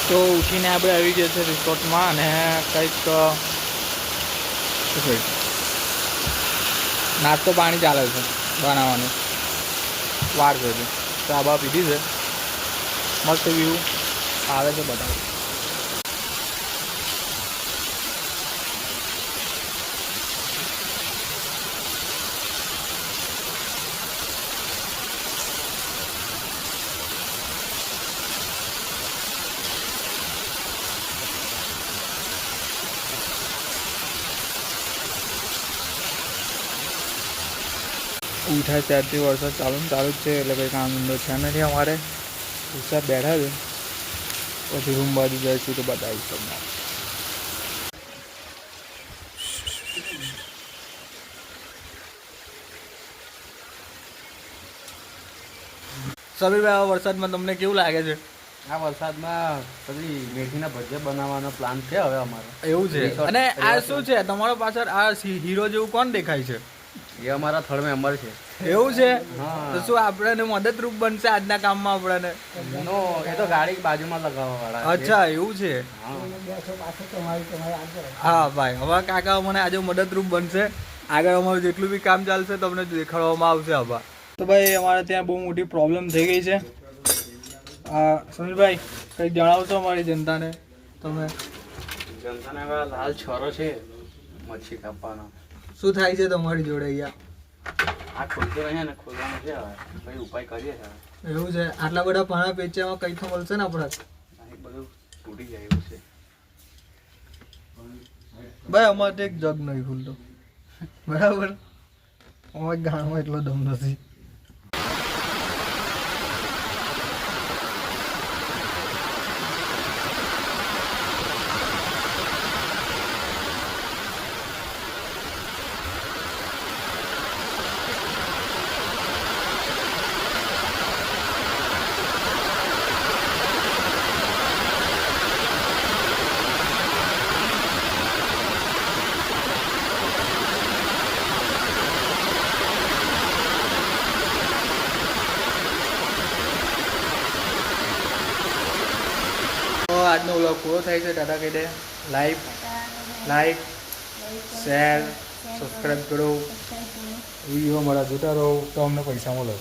તો ઉઠીને આપણે આવી ગયા છે રિસોર્ટમાં અને કંઈક નાસ્તો પાણી ચાલે છે બનાવવાનું વાર છે ચા બા પીધી છે મસ્ત વ્યૂ આવે છે બધા ઉઠાય ત્યારથી વરસાદ ચાલુ જ છે એટલે કંઈ કામ ધંધો છે નથી અમારે વરસાદ બેઠા છે પછી રૂમ બાજુ જઈશું તો બતાવીશ તમને સમીરભાઈ આ વરસાદમાં તમને કેવું લાગે છે આ વરસાદમાં પછી મેથીના ભજીયા બનાવવાનો પ્લાન છે હવે અમારો એવું છે અને આ શું છે તમારો પાછળ આ હીરો જેવું કોણ દેખાય છે એ અમારા થર્ડ મેમ્બર છે એવું છે હા તો શું આપણને મદદરૂપ બનશે આજના કામમાં આપણને નો એ તો ગાડી બાજુમાં લગાવવા વાળા અચ્છા એવું છે હા ભાઈ હવે કાકા મને આજે મદદરૂપ બનશે આગળ અમારું જેટલું બી કામ ચાલશે તમને દેખાડવામાં આવશે હવે તો ભાઈ અમારે ત્યાં બહુ મોટી પ્રોબ્લેમ થઈ ગઈ છે સમીરભાઈ કંઈક જણાવશો અમારી જનતાને તમે જનતાને હવે લાલ છોરો છે મચ્છી કાપવાનો શું થાય છે તમારી જોડે અહીંયા આ ખોલતું રહે ને ખોલવાનું છે હવે કઈ ઉપાય કરીએ છે એવું છે આટલા બધા પાણા પેચવામાં કંઈ તો મળશે ને આપણે બધું તૂટી જાય એવું છે ભાઈ અમારે તો એક જગ નહીં ખુલતો બરાબર અમારે ગામમાં એટલો દમ નથી આજનો વ્લોગ પૂરો થાય છે ટાટા કહી દે લાઈક શેર સબસ્ક્રાઈબ કરો વિડીયો મારા જોતા રહો તો અમને પૈસા મળે